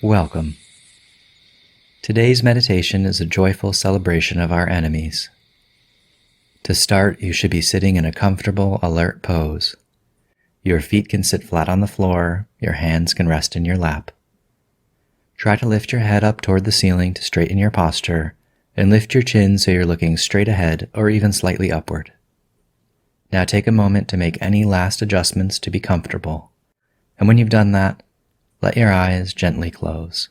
Welcome. Today's meditation is a joyful celebration of our enemies. To start, you should be sitting in a comfortable, alert pose. Your feet can sit flat on the floor, your hands can rest in your lap. Try to lift your head up toward the ceiling to straighten your posture, and lift your chin so you're looking straight ahead or even slightly upward. Now take a moment to make any last adjustments to be comfortable, and when you've done that, let your eyes gently close.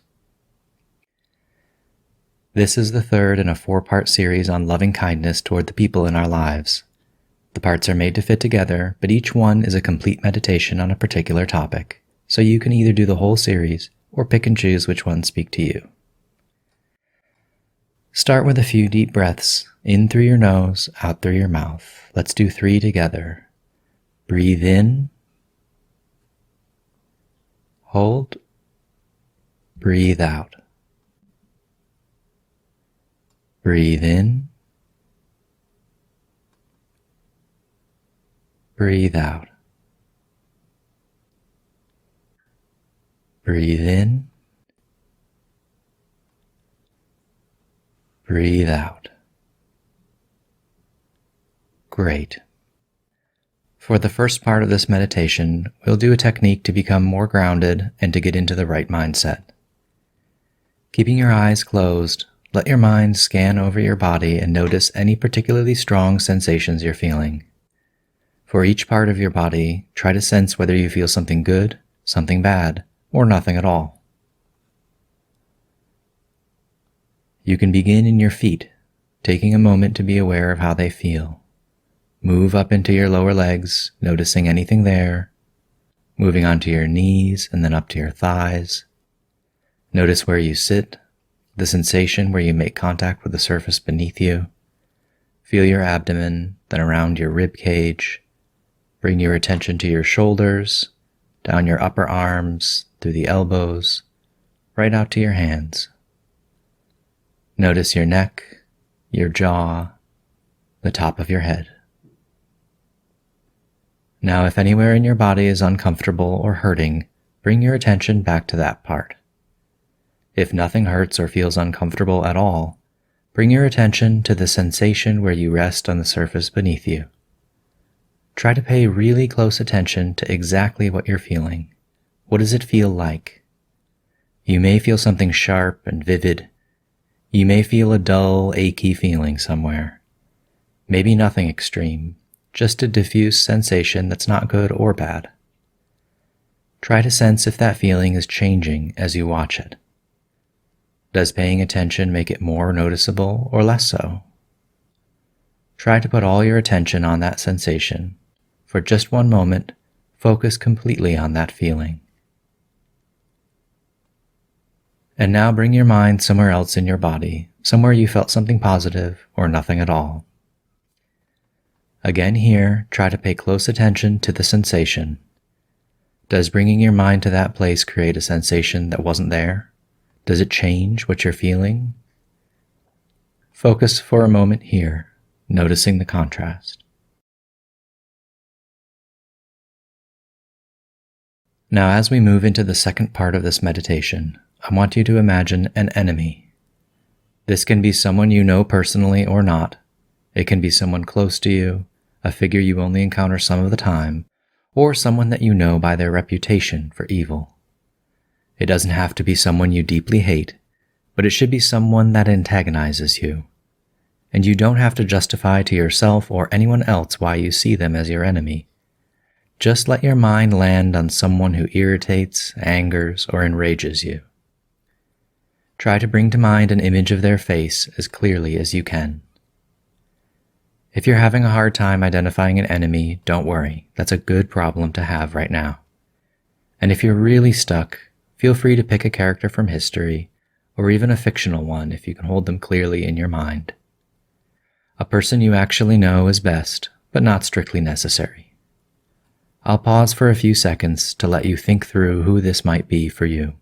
This is the third in a 4-part series on loving kindness toward the people in our lives. The parts are made to fit together, but each one is a complete meditation on a particular topic, so you can either do the whole series or pick and choose which ones speak to you. Start with a few deep breaths, in through your nose, out through your mouth. Let's do 3 together. Breathe in. Hold. Breathe out. Breathe in. Breathe out. Breathe in. Breathe out. Great. For the first part of this meditation, we'll do a technique to become more grounded and to get into the right mindset. Keeping your eyes closed, let your mind scan over your body and notice any particularly strong sensations you're feeling. For each part of your body, try to sense whether you feel something good, something bad, or nothing at all. You can begin in your feet, taking a moment to be aware of how they feel. Move up into your lower legs, noticing anything there. Moving onto your knees and then up to your thighs. Notice where you sit, the sensation where you make contact with the surface beneath you. Feel your abdomen, then around your rib cage. Bring your attention to your shoulders, down your upper arms, through the elbows, right out to your hands. Notice your neck, your jaw, the top of your head. Now, if anywhere in your body is uncomfortable or hurting, bring your attention back to that part. If nothing hurts or feels uncomfortable at all, bring your attention to the sensation where you rest on the surface beneath you. Try to pay really close attention to exactly what you're feeling. What does it feel like? You may feel something sharp and vivid. You may feel a dull, achy feeling somewhere. Maybe nothing extreme. Just a diffuse sensation that's not good or bad. Try to sense if that feeling is changing as you watch it. Does paying attention make it more noticeable or less so? Try to put all your attention on that sensation. For just one moment, focus completely on that feeling. And now bring your mind somewhere else in your body, somewhere you felt something positive or nothing at all. Again here, try to pay close attention to the sensation. Does bringing your mind to that place create a sensation that wasn't there? Does it change what you're feeling? Focus for a moment here, noticing the contrast. Now, as we move into the second part of this meditation, I want you to imagine an enemy. This can be someone you know personally or not. It can be someone close to you, a figure you only encounter some of the time, or someone that you know by their reputation for evil. It doesn't have to be someone you deeply hate, but it should be someone that antagonizes you. And you don't have to justify to yourself or anyone else why you see them as your enemy. Just let your mind land on someone who irritates, angers, or enrages you. Try to bring to mind an image of their face as clearly as you can. If you're having a hard time identifying an enemy, don't worry. That's a good problem to have right now. And if you're really stuck, feel free to pick a character from history, or even a fictional one if you can hold them clearly in your mind. A person you actually know is best, but not strictly necessary. I'll pause for a few seconds to let you think through who this might be for you.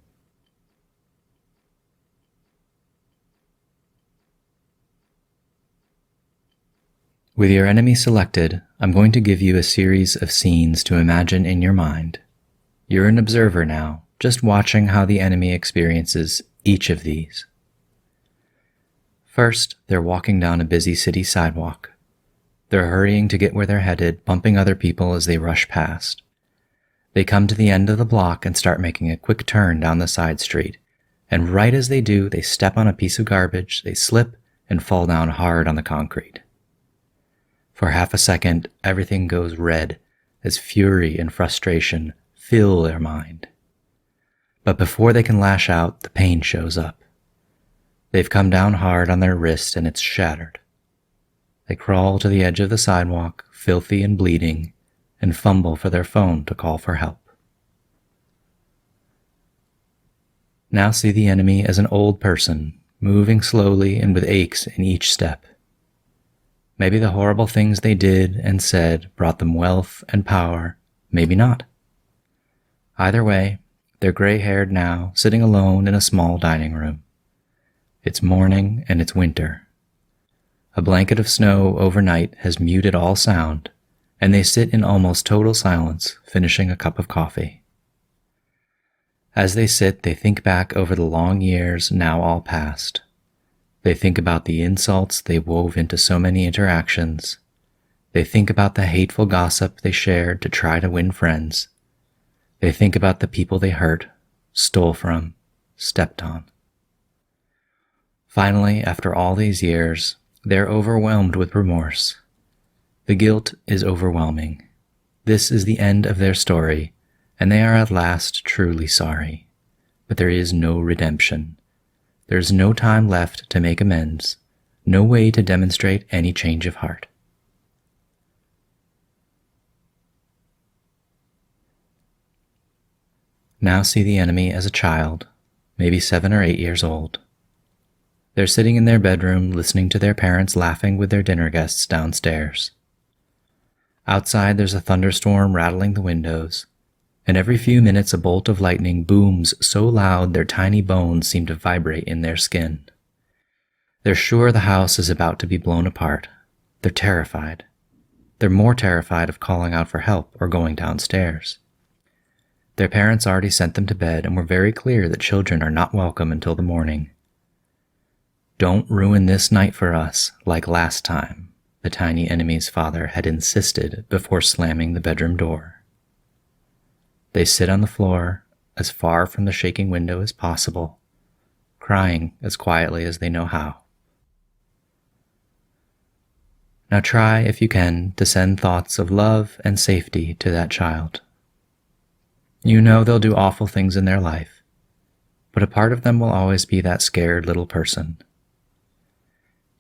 With your enemy selected, I'm going to give you a series of scenes to imagine in your mind. You're an observer now, just watching how the enemy experiences each of these. First, they're walking down a busy city sidewalk. They're hurrying to get where they're headed, bumping other people as they rush past. They come to the end of the block and start making a quick turn down the side street, and right as they do, they step on a piece of garbage, they slip, and fall down hard on the concrete. For half a second, everything goes red as fury and frustration fill their mind. But before they can lash out, the pain shows up. They've come down hard on their wrist and it's shattered. They crawl to the edge of the sidewalk, filthy and bleeding, and fumble for their phone to call for help. Now see the enemy as an old person, moving slowly and with aches in each step. Maybe the horrible things they did and said brought them wealth and power, maybe not. Either way, they're gray-haired now, sitting alone in a small dining room. It's morning and it's winter. A blanket of snow overnight has muted all sound, and they sit in almost total silence, finishing a cup of coffee. As they sit, they think back over the long years now all past. They think about the insults they wove into so many interactions. They think about the hateful gossip they shared to try to win friends. They think about the people they hurt, stole from, stepped on. Finally, after all these years, they're overwhelmed with remorse. The guilt is overwhelming. This is the end of their story, and they are at last truly sorry. But there is no redemption. There is no time left to make amends, no way to demonstrate any change of heart. Now see the enemy as a child, maybe 7 or 8 years old. They're sitting in their bedroom listening to their parents laughing with their dinner guests downstairs. Outside there's a thunderstorm rattling the windows, and every few minutes a bolt of lightning booms so loud their tiny bones seem to vibrate in their skin. They're sure the house is about to be blown apart. They're terrified. They're more terrified of calling out for help or going downstairs. Their parents already sent them to bed and were very clear that children are not welcome until the morning. "Don't ruin this night for us, like last time," the tiny enemy's father had insisted before slamming the bedroom door. They sit on the floor, as far from the shaking window as possible, crying as quietly as they know how. Now try, if you can, to send thoughts of love and safety to that child. You know they'll do awful things in their life, but a part of them will always be that scared little person.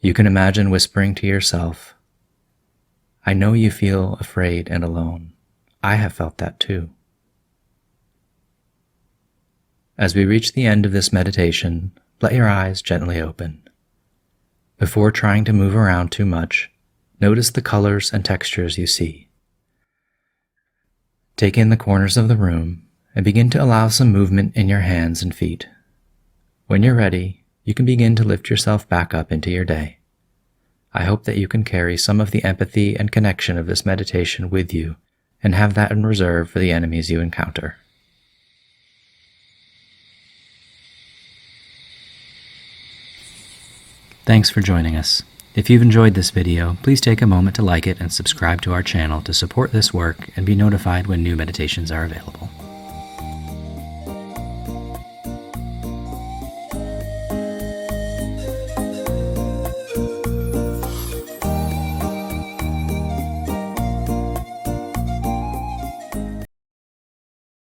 You can imagine whispering to yourself, "I know you feel afraid and alone. I have felt that too." As we reach the end of this meditation, let your eyes gently open. Before trying to move around too much, notice the colors and textures you see. Take in the corners of the room and begin to allow some movement in your hands and feet. When you're ready, you can begin to lift yourself back up into your day. I hope that you can carry some of the empathy and connection of this meditation with you and have that in reserve for the enemies you encounter. Thanks for joining us. If you've enjoyed this video, please take a moment to like it and subscribe to our channel to support this work and be notified when new meditations are available.